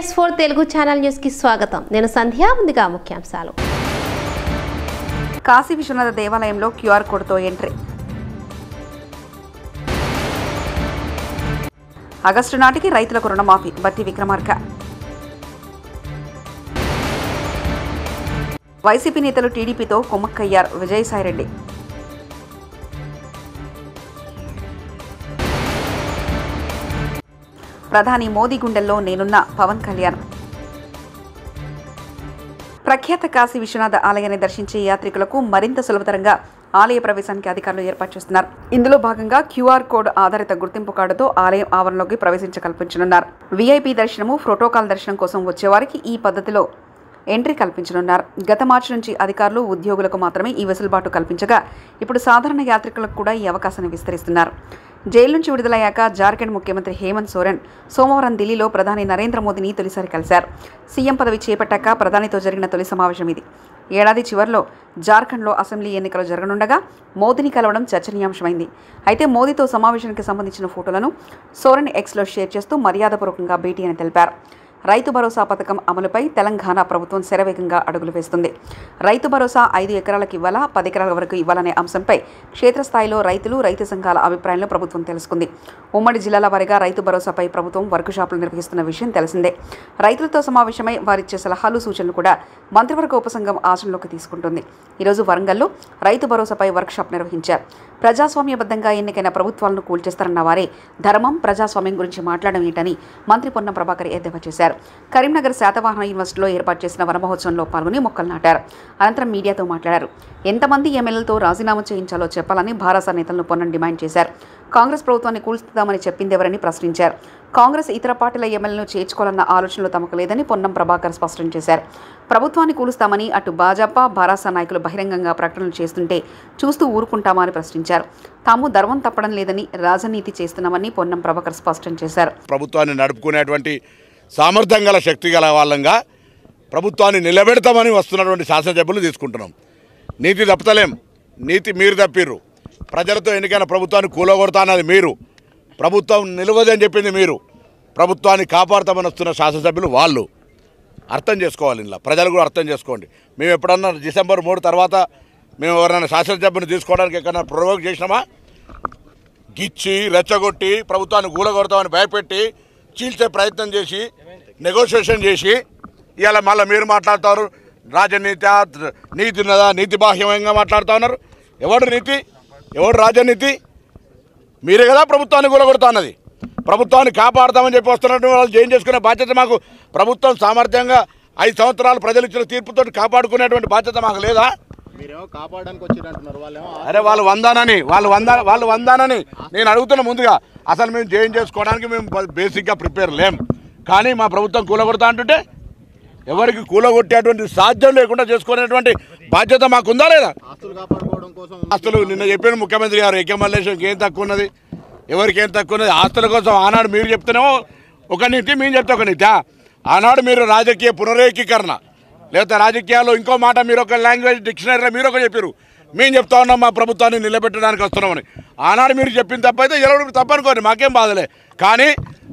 PS4 Telugu channel news కి స్వాగతం. నేను సంధ్య. ముందుగా ముఖ్యాంశాలు. కాశీ విశ్వనాథ దేవాలయంలో QR కోడ్తో ఎంట్రీ. ఆగస్టు నాటికి రైతులకు రుణమాఫీ. బట్టి విక్రమార్క. వైసీపీ నేతలు టీడీపీతో కుమ్మక్కయ్యారు. విజయసాయిరెడ్డి. ప్రధాని మోదీ గుండెల్లో నేనున్న పవన్ కళ్యాణ్. ప్రఖ్యాత కాశీ విశ్వనాథ ఆలయాన్ని దర్శించే యాత్రికులకు మరింత సులభతరంగా ఆలయ ప్రవేశానికి అధికారులు ఏర్పాటు చేస్తున్నారు. ఇందులో భాగంగా QR కోడ్ ఆధారిత గుర్తింపు కార్డుతో ఆలయం ఆవరణలోకి ప్రవేశించకల్పించనున్నారు. VIP దర్శనము, ప్రోటోకాల్ దర్శనం కోసం వచ్చేవారికి ఈ పద్ధతిలో ఎంట్రీ కల్పించనున్నారు. గత మార్చి నుంచి అధికారులు, ఉద్యోగులకు మాత్రమే ఈ వెసులుబాటు కల్పించగా ఇప్పుడు సాధారణ యాత్రికులకు కూడా ఈ అవకాశాన్ని విస్తరిస్తున్నారు. జైలు నుంచి విడుదలయ్యాక జార్ఖండ్ ముఖ్యమంత్రి హేమంత్ సోరెన్ సోమవారం ఢిల్లీలో ప్రధాని నరేంద్ర మోదీని తొలిసారి కలిశారు. సీఎం పదవి చేపట్టాక ప్రధానితో జరిగిన తొలి సమావేశం ఇది. ఏడాది చివరిలో జార్ఖండ్లో అసెంబ్లీ ఎన్నికలు జరగనుండగా మోదీని కలవడం చర్చనీయాంశమైంది. అయితే మోదీతో సమావేశానికి సంబంధించిన ఫోటోలను సోరెన్ ఎక్స్లో షేర్ చేస్తూ మర్యాదపూర్వకంగా భేటీ అని తెలిపారు. రైతు భరోసా పథకం అమలుపై తెలంగాణ ప్రభుత్వం శరవేగంగా అడుగులు వేస్తుంది. రైతు భరోసా 5 ఎకరాలకు ఇవ్వాలా, 10 ఎకరాల వరకు ఇవ్వాలనే అంశంపై క్షేత్రస్థాయిలో రైతులు, రైతు సంఘాల అభిప్రాయంలో ప్రభుత్వం తెలుసుకుంది. ఉమ్మడి జిల్లాల వారీగా రైతు భరోసాపై ప్రభుత్వం వర్కుషాపులు నిర్వహిస్తున్న విషయం తెలిసిందే. రైతులతో సమావేశమై వారిచ్చే సలహాలు, సూచనలు కూడా మంత్రివర్గ ఉపసంఘం ఆచరణలోకి తీసుకుంటుంది. ఈరోజు వరంగల్లో రైతు భరోసాపై వర్క్షాప్ నిర్వహించారు. ప్రజాస్వామ్యబద్ధంగా ఎన్నికైన ప్రభుత్వాలను కూల్చేస్తారన్న వారే ధర్మం, ప్రజాస్వామ్యం గురించి మాట్లాడడం ఏంటని మంత్రి పొన్నం ప్రభాకర్ ఎద్దేవా చేశారు. కరీంనగర్ శాతవాహన యూనివర్సిటీలో ఏర్పాటు చేసిన వనమహోత్సవంలో పాల్గొని మొక్కలు నాటారు. అనంతరం మీడియాతో మాట్లాడారు. ఎంతమంది ఎమ్మెల్యేలతో రాజీనామా చేయించాలో చెప్పాలని భారత నేతలను పొన్నం డిమాండ్ చేశారు. కాంగ్రెస్ ప్రభుత్వాన్ని కూల్చుతామని చెప్పిందెవరని ప్రశ్నించారు. కాంగ్రెస్ ఇతర పార్టీల ఎమ్మెల్యేలను చేర్చుకోవాలన్న ఆలోచనలు తమకు లేదని పొన్నం ప్రభాకర్ స్పష్టం చేశారు. ప్రభుత్వాన్ని కూలుస్తామని అటు భాజపా, భారాస నాయకులు బహిరంగంగా ప్రకటనలు చేస్తుంటే చూస్తూ ఊరుకుంటామా అని ప్రశ్నించారు. తాము ధర్మం తప్పడం లేదని రాజనీతి చేస్తున్నామని పొన్నం ప్రభాకర్ స్పష్టం చేశారు. ప్రభుత్వాన్ని నడుపుకునేటువంటి సామర్థ్యం గల, శక్తి గల వాళ్ళంగా ప్రభుత్వాన్ని నిలబెడతామని వస్తున్నటువంటి శాసనసభ్యులు తీసుకుంటున్నాం. నీతి తప్పతలేం. నీతి మీరు తప్పిర్రు. ప్రజలతో ఎన్నికైన ప్రభుత్వాన్ని కూలగొడతానది మీరు. ప్రభుత్వం నిలవదని చెప్పింది మీరు. ప్రభుత్వాన్ని కాపాడుతామని వస్తున్న శాసనసభ్యులు వాళ్ళు. అర్థం చేసుకోవాలి. ఇలా ప్రజలు కూడా అర్థం చేసుకోండి. మేము ఎప్పుడన్నా డిసెంబర్ 3 తర్వాత మేము ఎవరైనా శాసనసభ్యుని తీసుకోవడానికి ఎక్కడన్నా ప్రొవోక్ చేసినామా? గిచ్చి, రెచ్చగొట్టి, ప్రభుత్వాన్ని కూలగొడతామని భయపెట్టి, చీల్చే ప్రయత్నం చేసి, నెగోషియేషన్ చేసి ఇవాళ మళ్ళీ మీరు మాట్లాడుతారు రాజనీతి, నీతి ఉన్నదా, నీతి బాహ్యంగా మాట్లాడుతూ ఉన్నారు. ఎవడు నీతి, ఎవడు రాజనీతి? మీరే కదా ప్రభుత్వాన్ని కూలగొడతా అన్నది. ప్రభుత్వాన్ని కాపాడుతామని చెప్పి వస్తున్నట్టు వాళ్ళు జైన్ చేసుకునే బాధ్యత మాకు. ప్రభుత్వం సామర్థ్యంగా 5 సంవత్సరాలు ప్రజలు ఇచ్చిన తీర్పుతో కాపాడుకునేటువంటి బాధ్యత మాకు లేదా? అరే వాళ్ళు వందానని నేను అడుగుతున్నా. ముందుగా అసలు మేము జైన్ చేసుకోవడానికి మేము బేసిక్గా ప్రిపేర్ లేం. కానీ మా ప్రభుత్వం కూలగొడతా అంటుంటే ఎవరికి కూలగొట్టేటువంటి సాధ్యం లేకుండా చేసుకునేటువంటి బాధ్యత మాకుందా లేదా? ఆస్తులు నిన్న చెప్పిన ముఖ్యమంత్రి గారు ఏకమల్లేశ్వరికి ఏం తక్కువ ఉన్నది, ఎవరికి ఏం తక్కువ ఉన్నది? ఆస్తుల కోసం ఆనాడు మీరు చెప్తేనేమో ఒక నీతి, మేము చెప్తే ఒక నీతి. ఆనాడు మీరు రాజకీయ పునరేకీకరణ, లేకపోతే రాజకీయాల్లో ఇంకో మాట, మీరు ఒక లాంగ్వేజ్ డిక్షనరీలో మీరు ఒక చెప్పారు. మేము చెప్తా ఉన్నాం మా ప్రభుత్వాన్ని నిలబెట్టడానికి వస్తున్నామని. ఆనాడు మీరు చెప్పిన తప్పైతే ఎవరు తప్పనుకోండి, మాకేం బాధలే. కానీ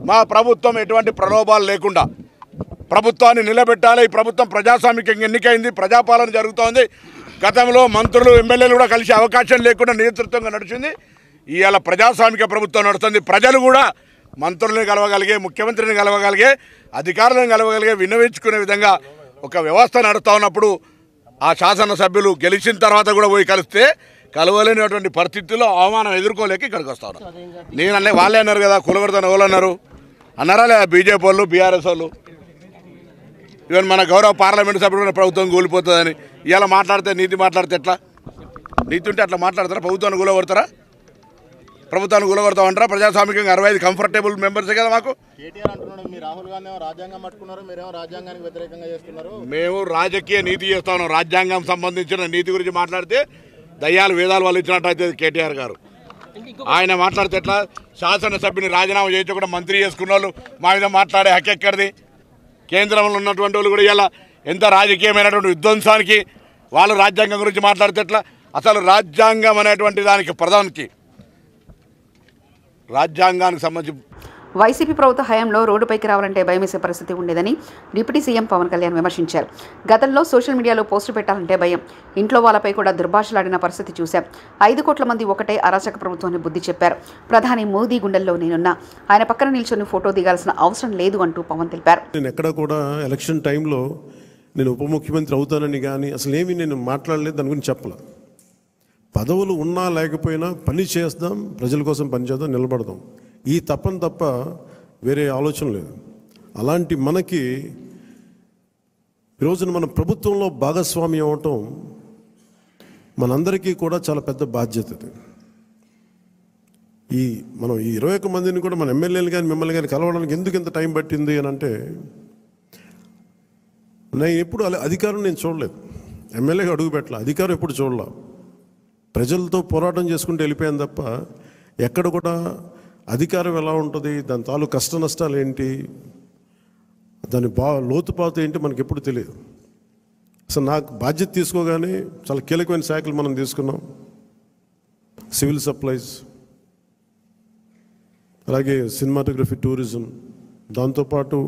మా ప్రభుత్వం ఎటువంటి ప్రలోభాలు లేకుండా ప్రభుత్వాన్ని నిలబెట్టాలి. ఈ ప్రభుత్వం ప్రజాస్వామికంగా ఎన్నికైంది, ప్రజాపాలన జరుగుతోంది. గతంలో మంత్రులు, ఎమ్మెల్యేలు కూడా కలిసే అవకాశం లేకుండా నేతృత్వంగా నడిచింది. ఇవాళ ప్రజాస్వామిక ప్రభుత్వం నడుస్తుంది. ప్రజలు కూడా మంత్రులను కలవగలిగే, ముఖ్యమంత్రిని కలవగలిగే, అధికారులను కలవగలిగే, విన్నవించుకునే విధంగా ఒక వ్యవస్థ నడుస్తూ ఉన్నప్పుడు ఆ శాసనసభ్యులు గెలిచిన తర్వాత కూడా పోయి కలిస్తే కలవలేనటువంటి పరిస్థితుల్లో అవమానం ఎదుర్కోలేక ఇక్కడికి వస్తా ఉన్నారు. నేనన్నా వాళ్ళే అన్నారు కదా కూలగొడతాను. ఎవరు అన్నారు? అన్నారా లేదా? బీజేపీ వాళ్ళు, బీఆర్ఎస్ వాళ్ళు. ఈవెన్ మన గౌరవ పార్లమెంటు సభ్యులు కూడా ప్రభుత్వం కూలిపోతుందని ఇవాళ మాట్లాడితే, నీతి మాట్లాడితే ఎట్లా? నీతి ఉంటే అట్లా మాట్లాడతారా? ప్రభుత్వాన్ని కూలగొడతారా? ప్రభుత్వాన్ని కూలగొడతామంటారా? ప్రజాస్వామికంగా 65 కంఫర్టబుల్ మెంబర్సే కదా మాకు. మేము రాజకీయ నీతి చేస్తా ఉన్నాం. రాజ్యాంగం సంబంధించిన నీతి గురించి మాట్లాడితే దయ్యాలు వేదాలు వాళ్ళు ఇచ్చినట్టయితే కేటీఆర్ గారు. ఆయన మాట్లాడితే ఎట్లా? శాసనసభ్యుని రాజీనామా చేయించకుండా మంత్రి చేసుకున్న వాళ్ళు మా మీద మాట్లాడే హక్కు ఎక్కడిది? కేంద్రంలో ఉన్నటువంటి వాళ్ళు కూడా ఇలా ఎంత రాజకీయమైనటువంటి విధ్వంసానికి వాళ్ళు రాజ్యాంగం గురించి మాట్లాడితే ఎట్లా? అసలు రాజ్యాంగం అనేటువంటి దానికి ప్రధానికి రాజ్యాంగానికి సంబంధించి వైసీపీ ప్రభుత్వ హయాంలో రోడ్డుపైకి రావాలంటే భయమేసే పరిస్థితి ఉండేదని డిప్యూటీ సీఎం పవన్ కళ్యాణ్ విమర్శించారు. గతంలో సోషల్ మీడియాలో పోస్టు పెట్టాలంటే భయం, ఇంట్లో వాళ్ళపై కూడా దుర్భాషలాడిన పరిస్థితి చూశాం. 5 కోట్ల మంది ఒకటే అరాచక ప్రభుత్వాన్ని బుద్ధి చెప్పారు. ప్రధాని మోదీ గుండెల్లో నేనున్నా, ఆయన పక్కన నిల్చొని ఫోటో దిగాల్సిన అవసరం లేదు అంటూ పవన్ తెలిపారు. నేను ఎక్కడ కూడా ఎలక్షన్ టైంలో నేను ఉప ముఖ్యమంత్రి అవుతానని కానీ అసలు ఏమీ నేను మాట్లాడలేదు, దాని గురించి చెప్పలే. పదవులు ఉన్నా లేకపోయినా పని చేద్దాం, ప్రజల కోసం పనిచేద్దాం, నిలబడదాం, ఈ తప్ప వేరే ఆలోచన లేదు. అలాంటి మనకి ఈరోజున మన ప్రభుత్వంలో భాగస్వామ్యం అవటం మనందరికీ కూడా చాలా పెద్ద బాధ్యత. మనం ఈ 21 మందిని కూడా మన ఎమ్మెల్యేలు కానీ మిమ్మల్ని కానీ కలవడానికి ఎందుకు ఇంత టైం పట్టింది అని అంటే, నేను ఎప్పుడు అధికారం నేను చూడలేదు, ఎమ్మెల్యేగా అడుగు పెట్టాల, అధికారం ఎప్పుడు చూడలే. ప్రజలతో పోరాటం చేసుకుంటూ వెళ్ళిపోయాను తప్ప ఎక్కడ కూడా అధికారం ఎలా ఉంటుంది, దాని తాలూకు కష్ట నష్టాలు ఏంటి, దాని లోతుపాతు ఏంటి మనకి ఎప్పుడు తెలియదు. అసలు నాకు బాధ్యత తీసుకోగానే చాలా కీలకమైన శాఖలు మనం తీసుకున్నాం. సివిల్ సప్లైస్, అలాగే సినిమాటోగ్రఫీ, టూరిజం, దాంతోపాటు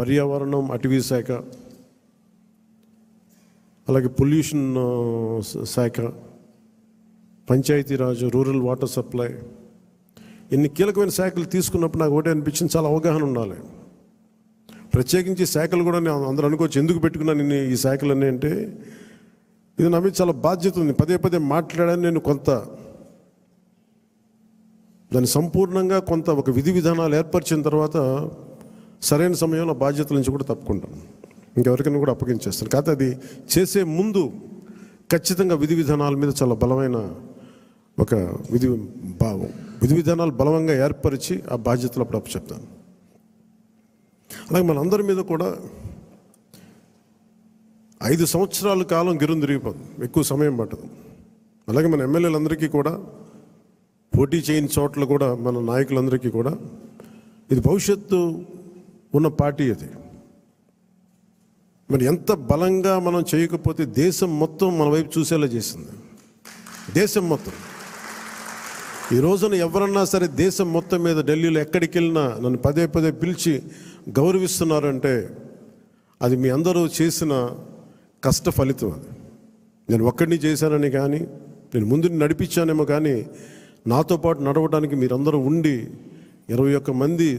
పర్యావరణం, అటవీ శాఖ, అలాగే పొల్యూషన్ శాఖ, పంచాయతీరాజ్, రూరల్ వాటర్ సప్లై, ఇన్ని కీలకమైన శాఖలు తీసుకున్నప్పుడు నాకు ఒకటే అనిపించింది, చాలా అవగాహన ఉండాలి. ప్రత్యేకించి శాఖలు కూడా నేను అందరూ అనుకోవచ్చు ఎందుకు పెట్టుకున్నాను ఈ శాఖలన్నీ అంటే, ఇది నా మీద చాలా బాధ్యత ఉంది. పదే మాట్లాడాను నేను. కొంత దాన్ని సంపూర్ణంగా ఒక విధి విధానాలు ఏర్పరిచిన తర్వాత సరైన సమయంలో బాధ్యతల నుంచి కూడా తప్పుకుంటాను, ఇంకెవరికైనా కూడా అప్పగించేస్తాను. కాకపోతే అది చేసే ముందు ఖచ్చితంగా విధి విధానాల మీద చాలా బలమైన ఒక విధి విధానాలు బలంగా ఏర్పరిచి ఆ బాధ్యతలు అప్పుడు చెప్తాను. అలాగే మనందరి మీద కూడా 5 సంవత్సరాల కాలం గిరుం తిరిగిపోతుంది, ఎక్కువ సమయం పట్టదు. అలాగే మన ఎమ్మెల్యేలందరికీ కూడా, పోటీ చేయని చోట్ల కూడా మన నాయకులందరికీ కూడా ఇది భవిష్యత్తు ఉన్న పార్టీ. అది మరి ఎంత బలంగా మనం చేయకపోతే దేశం మొత్తం మన వైపు చూసేలా చేసింది. దేశం మొత్తం ఈ రోజున ఎవరన్నా సరే దేశం మొత్తం మీద ఢిల్లీలో ఎక్కడికి వెళ్ళినా నన్ను పదే పిలిచి గౌరవిస్తున్నారంటే అది మీ అందరూ చేసిన కష్ట ఫలితం. అది నేను ఒక్కడిని చేశానని కానీ, నేను ముందు నడిపించానేమో కానీ, నాతో పాటు నడవడానికి మీరందరూ ఉండి 21 మంది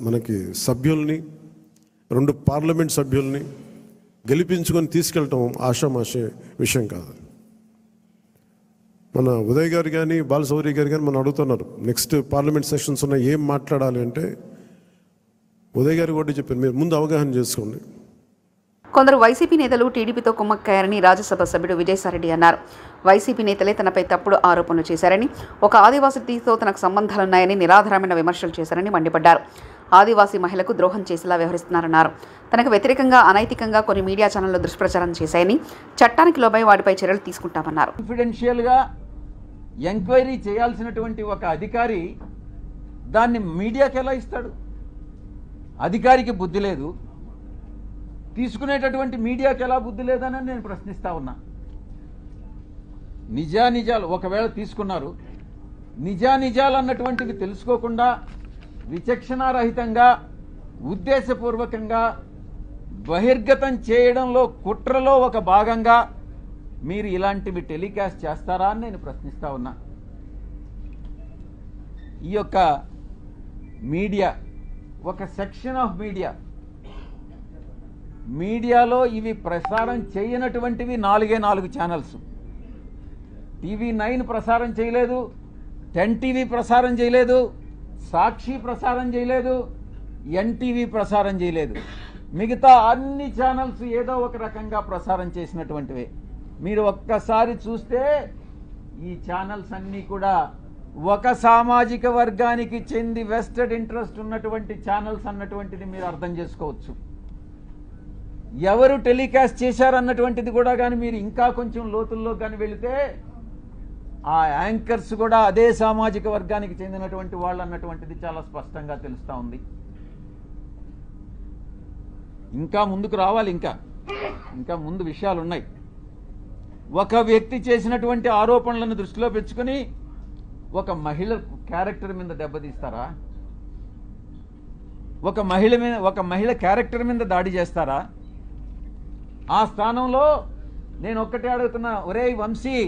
మనకి సభ్యుల్ని, 2 పార్లమెంట్ సభ్యుల్ని గెలిపించుకొని తీసుకెళ్ళటం ఆషామాషే విషయం కాదు. మన ఉదయ్ గారు కానీ బాలశౌరి గారు కానీ మనం అడుగుతున్నారు, నెక్స్ట్ పార్లమెంట్ సెషన్స్ ఉన్నాయి, ఏం మాట్లాడాలి అంటే ఉదయ్ గారు కూడా చెప్పారు, మీరు ముందు అవగాహన చేసుకోండి. కొందరు వైసీపీ నేతలు టీడీపీతో కుమ్మక్కయ్యారని రాజ్యసభ సభ్యుడు విజయసాయిరెడ్డి అన్నారు. వైసీపీ నేతలే తనపై తప్పుడు ఆరోపణలు చేశారని, ఒక ఆదివాసీతో తనకు సంబంధాలున్నాయని నిరాధారమైన విమర్శలు చేశారని మండిపడ్డారు. ఆదివాసీ మహిళకు ద్రోహం చేసేలా వ్యవహరిస్తున్నారన్నారు. తనకు వ్యతిరేకంగా అనైతికంగా కొన్ని మీడియా ఛానళ్లు దుష్ప్రచారం చేశాయని, చట్టానికి లోబై వాటిపై చర్యలు తీసుకుంటామన్నారు. కాన్ఫిడెన్షియల్గా ఎంక్వైరీ చేయాల్సినటువంటి ఒక అధికారి దాన్ని మీడియాకి ఎలా ఇస్తాడు? అధికారికి బుద్ధి లేదు, తీసుకునేటటువంటి మీడియాకి ఎలా బుద్ధి లేదని నేను ప్రశ్నిస్తా ఉన్నా. నిజాలు ఒకవేళ తీసుకున్నారు, నిజాలు అన్నటువంటివి తెలుసుకోకుండా విచక్షణారహితంగా ఉద్దేశపూర్వకంగా బహిర్గతం చేయడంలో కుట్రలో ఒక భాగంగా మీరు ఇలాంటివి టెలికాస్ట్ చేస్తారా అని నేను ప్రశ్నిస్తా ఉన్నా. ఈ యొక్క మీడియా ఒక సెక్షన్ ఆఫ్ మీడియాలో ఇవి ప్రసారం చేయనటువంటివి 4 ఛానల్స్. TV9 ప్రసారం చేయలేదు, 10 TV ప్రసారం చేయలేదు, సాక్షి ప్రసారం చేయలేదు, NTV ప్రసారం చేయలేదు. మిగతా అన్ని ఛానల్స్ ఏదో ఒక రకంగా ప్రసారం చేసినటువంటివే. మీరు ఒక్కసారి చూస్తే ఈ ఛానల్స్ అన్నీ కూడా ఒక సామాజిక వర్గానికి చెంది వెస్టెడ్ ఇంట్రెస్ట్ ఉన్నటువంటి ఛానల్స్ అన్నటువంటిది మీరు అర్థం చేసుకోవచ్చు. ఎవరు టెలికాస్ట్ చేశారన్నటువంటిది కూడా కానీ మీరు ఇంకా కొంచెం లోతుల్లో కానీ వెళితే ఆ యాంకర్స్ కూడా అదే సామాజిక వర్గానికి చెందినటువంటి వాళ్ళు అన్నటువంటిది చాలా స్పష్టంగా తెలుస్తూ ఉంది. ఇంకా ముందుకు రావాలి, ఇంకా ముందు విషయాలు ఉన్నాయి. ఒక వ్యక్తి చేసినటువంటి ఆరోపణలను దృష్టిలో పెట్టుకుని ఒక మహిళ క్యారెక్టర్ మీద దెబ్బతీస్తారా? ఒక మహిళ క్యారెక్టర్ మీద దాడి చేస్తారా? ఆ స్థానంలో నేను ఒక్కటే అడుగుతున్నా, ఒరేయ్ వంశీ,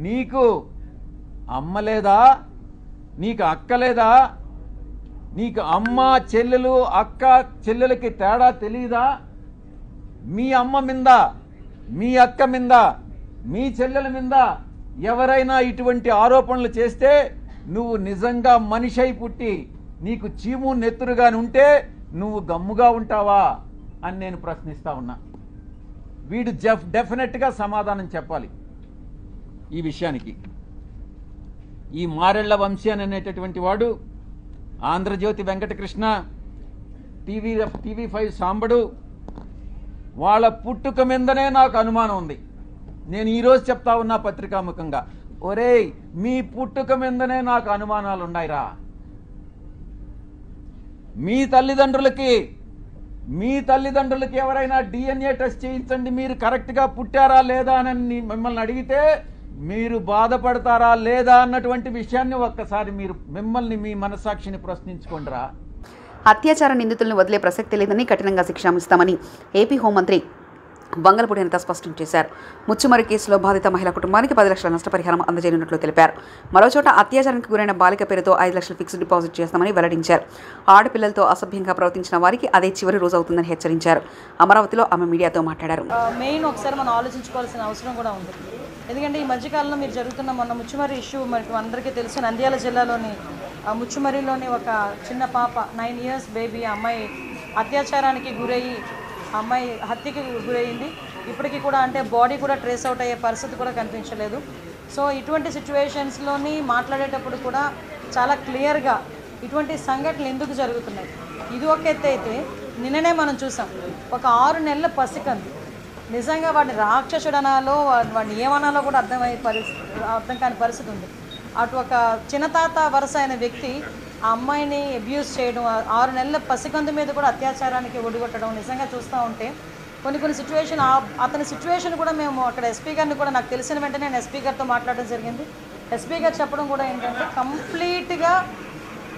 నీకు అమ్మ లేదా? నీకు అక్క లేదా? నీకు అమ్మ చెల్లెలు అక్క చెల్లెలకి తేడా తెలియదా? మీ అమ్మ మీద, మీ అక్క మీద, మీ చెల్లెల మీద ఎవరైనా ఇటువంటి ఆరోపణలు చేస్తే నువ్వు నిజంగా మనిషి అయి పుట్టి నీకు చీము నెత్తురుగాని ఉంటే నువ్వు గమ్ముగా ఉంటావా అని నేను ప్రశ్నిస్తా ఉన్నా. వీడు డెఫినెట్గా సమాధానం చెప్పాలి ఈ విషయానికి. ఈ మారెళ్ల వంశీ అనేటటువంటి వాడు, ఆంధ్రజ్యోతి వెంకటకృష్ణ, టీవీ5 సాంబడు, వాళ్ళ పుట్టుక మీదనే నాకు అనుమానం ఉంది. నేను ఈరోజు చెప్తా ఉన్నా పత్రికాముఖంగా, ఒరేయ్ మీ పుట్టుక మీదనే నాకు అనుమానాలు ఉన్నాయిరా. మీ తల్లిదండ్రులకి ఎవరైనా DNA టెస్ట్ చేయించండి, మీరు కరెక్ట్గా పుట్టారా లేదా అని మిమ్మల్ని అడిగితే మీరు బాధపడతారా లేదా అన్నటువంటి విషయాన్ని ఒక్కసారి మీరు మిమ్మల్ని మీ మనసాక్షిని ప్రశ్నించుకోండిరా. అత్యాచార నిందితులను వదిలే ప్రసక్తి లేదని కఠినంగా శిక్షామిస్తామని ఏపీ హోంమంత్రి వంగలపూడి అనిత స్పష్టం చేశారు. ముచ్చుమరి కేసులో బాధిత మహిళా కుటుంబానికి 10 లక్షల నష్టపరిహారం అందజేయనున్నట్లు తెలిపారు. మరోచోట అత్యాచారానికి గురైన బాలిక పేరుతో 5 లక్షలు ఫిక్స్డ్ డిపాజిట్ చేస్తామని వెల్లడించారు. ఆడపిల్లలతో అసభ్యంగా ప్రవర్తించిన వారికి అదే చివరి రోజు అవుతుందని హెచ్చరించారు. అమరావతిలో ఆమె మీడియాతో మాట్లాడారు. మెయిన్ ఒకసారి మనం ఆలోచించుకోవాల్సిన అవసరం కూడా ఉంది. ఎందుకంటే ఈ మధ్యకాలంలో మీరు జరుగుతున్న మొన్న ముచ్చుమరి ఇష్యూ మనకు అందరికీ తెలుసు. నంద్యాల జిల్లాలోని ముచ్చుమరిలోని ఒక చిన్న పాప 9 ఇయర్స్ బేబీ, అమ్మాయి అత్యాచారానికి గురయ్యి అమ్మాయి హత్యకి గురయ్యింది. ఇప్పటికీ కూడా అంటే బాడీ కూడా ట్రేస్ అవుట్ అయ్యే పరిస్థితి కూడా కనిపించలేదు. సో ఇటువంటి సిచ్యువేషన్స్లోని మాట్లాడేటప్పుడు కూడా చాలా క్లియర్గా ఇటువంటి సంఘటనలు ఎందుకు జరుగుతున్నాయి, ఇది ఒక ఎత్తు అయితే, నిన్ననే మనం చూసాం ఒక 6 నెలల పసికంది, నిజంగా వాడిని రాక్షసుడు అనాలో వాడిని ఏమనాలో కూడా అర్థం కాని పరిస్థితి ఉంది. అటు ఒక చిన్నతాత వరుస అయిన వ్యక్తి ఆ అమ్మాయిని అబ్యూస్ చేయడం, 6 నెలల పసికందు మీద కూడా అత్యాచారానికి ఒడిగొట్టడం నిజంగా చూస్తూ ఉంటే కొన్ని సిచ్యువేషన్, అతని సిచ్యువేషన్ కూడా మేము అక్కడ ఎస్పీ గారిని కూడా నాకు తెలిసిన వెంటనే నేను ఎస్పీ గారితో మాట్లాడడం జరిగింది. ఎస్పీ గారు చెప్పడం కూడా ఏంటంటే కంప్లీట్గా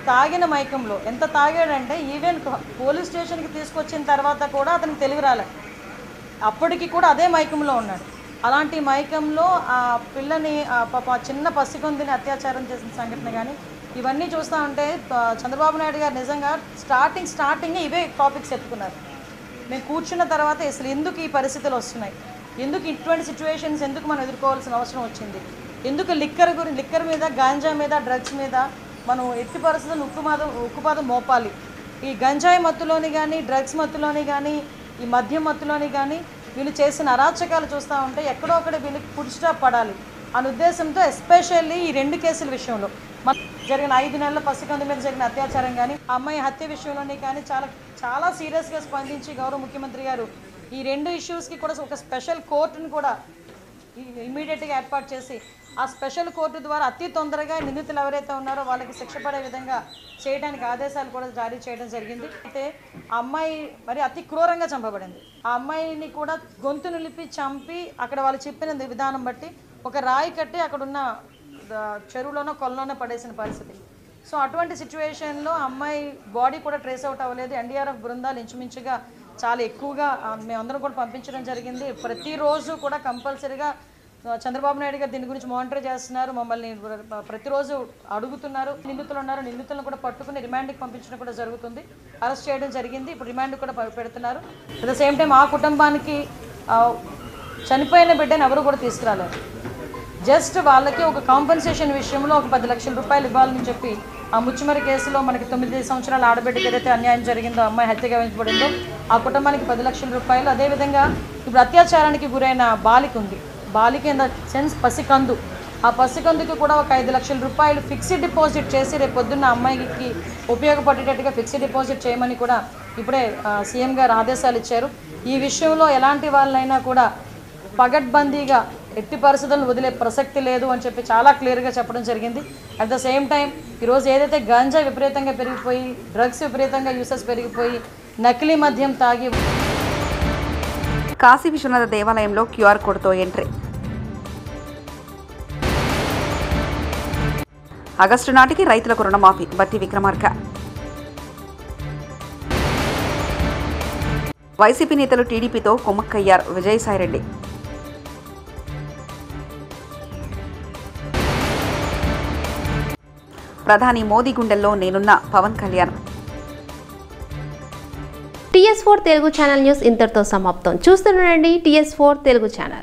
తాగిన మైకంలో, ఎంత తాగాడంటే ఈవెన్ పోలీస్ స్టేషన్కి తీసుకొచ్చిన తర్వాత కూడా అతనికి తెలివి రాలేదు, అప్పటికి కూడా అదే మైకంలో ఉన్నాడు. అలాంటి మైకంలో ఆ పిల్లని చిన్న పసికొందిని అత్యాచారం చేసిన సంఘటన కానీ ఇవన్నీ చూస్తూ ఉంటే చంద్రబాబు నాయుడు గారు నిజంగా స్టార్టింగ్ ఇవే టాపిక్స్ ఎత్తుకున్నారు. మేము కూర్చున్న తర్వాత అసలు ఎందుకు ఈ పరిస్థితులు వస్తున్నాయి, ఎందుకు ఇటువంటి సిచ్యువేషన్స్ ఎందుకు మనం ఎదుర్కోవాల్సిన అవసరం వచ్చింది, ఎందుకు లిక్కర్ మీద, గాంజా మీద, డ్రగ్స్ మీద మనం ఎట్టి పరిస్థితులు ఉక్కుపాదం మోపాలి. ఈ గంజాయి మత్తులోని కానీ, డ్రగ్స్ మత్తులోని కానీ, ఈ మద్యం మత్తులోని కానీ వీళ్ళు చేసిన అరాచకాలు చూస్తూ ఉంటే ఎక్కడో ఒకటి వీళ్ళకి ఫుడ్ స్టాప్ పడాలి అనే ఉద్దేశంతో ఎస్పెషల్లీ ఈ 2 కేసుల విషయంలో జరిగిన 5 నెలల పసికందు మీద జరిగిన అత్యాచారం కానీ, అమ్మాయి హత్య విషయంలోనే కానీ చాలా సీరియస్గా స్పందించి గౌరవ ముఖ్యమంత్రి గారు ఈ 2 ఇష్యూస్కి కూడా ఒక స్పెషల్ కోర్టును కూడా ఇమీడియట్గా ఏర్పాటు చేసి ఆ స్పెషల్ కోర్టు ద్వారా అతి తొందరగా నిందితులు ఎవరైతే ఉన్నారో వాళ్ళకి శిక్ష పడే విధంగా చేయడానికి ఆదేశాలు కూడా జారీ చేయడం జరిగింది. అయితే ఆ అమ్మాయి మరి అతి క్రూరంగా చంపబడింది. ఆ అమ్మాయిని కూడా గొంతు నిలిపి చంపి అక్కడ వాళ్ళు చెప్పిన విధానం బట్టి ఒక రాయి కట్టి అక్కడున్న చెరువులోనో కొలలోనో పడేసిన పరిస్థితి. సో అటువంటి సిచ్యువేషన్లో అమ్మాయి బాడీ కూడా ట్రేస్ అవుట్ అవ్వలేదు. ఎన్డీఆర్ఎఫ్ బృందాలు ఇంచుమించుగా చాలా ఎక్కువగా మేమందరం కూడా పంపించడం జరిగింది. ప్రతిరోజు కూడా కంపల్సరీగా చంద్రబాబు నాయుడు గారు దీని గురించి మానిటర్ చేస్తున్నారు, మమ్మల్ని ప్రతిరోజు అడుగుతున్నారు. నిందితులు ఉన్నారు, నిందితులను కూడా పట్టుకుని రిమాండ్కి పంపించడం కూడా జరుగుతుంది, అరెస్ట్ చేయడం జరిగింది, ఇప్పుడు రిమాండ్ కూడా పెడుతున్నారు. అట్ ద సేమ్ టైం ఆ కుటుంబానికి చనిపోయిన బిడ్డని ఎవరు కూడా తీసుకురాలేరు. జస్ట్ వాళ్ళకి ఒక కాంపెన్సేషన్ విషయంలో ఒక 10 లక్షల రూపాయలు ఇవ్వాలని చెప్పి ఆ ముచ్చుమరి కేసులో మనకి 9 సంవత్సరాల ఆడబిడ్డకి ఏదైతే అన్యాయం జరిగిందో, అమ్మాయి హత్యగా వేయించబడిందో ఆ కుటుంబానికి 10 లక్షల రూపాయలు. అదేవిధంగా ఇప్పుడు అత్యాచారానికి గురైన బాలిక ఉంది, బాలిక ఇన్ ద సెన్స్ పసికందు, ఆ పసికందుకి కూడా ఒక 5 లక్షల రూపాయలు ఫిక్స్డ్ డిపాజిట్ చేసి రేపు పొద్దున్న అమ్మాయికి ఉపయోగపడేటట్టుగా ఫిక్స్డ్ డిపాజిట్ చేయమని కూడా ఇప్పుడే సీఎం గారు ఆదేశాలు ఇచ్చారు. ఈ విషయంలో ఎలాంటి వాళ్ళైనా కూడా పగడ్బందీగా ఎట్టి పరిస్థితులను వదిలే ప్రసక్తి లేదు అని చెప్పి చాలా క్లియర్గా చెప్పడం జరిగింది. అట్ ద సేమ్ టైం ఈరోజు ఏదైతే గంజా విపరీతంగా పెరిగిపోయి, డ్రగ్స్ విపరీతంగా యూసెస్ పెరిగిపోయి, నకిలీ మద్యం తాగి కాశీ విశ్వనాథ దేవాలయంలో క్యూఆర్ కోడ్తో ఎంట్రీ. ఆగస్టు నాటికి రైతులకు రుణమాఫీ, బట్టి విక్రమార్క. వైసీపీ నేతలు టీడీపీతో కుమ్మక్కయ్యారు. విజయసాయిరెడ్డి. ప్రధాని మోదీ గుండెల్లో నేనున్న Pawan Kalyan. TS4 Telugu channel news ఇంతటితో సమాప్తం. చూస్తుండండి TS4 తెలుగు ఛానల్.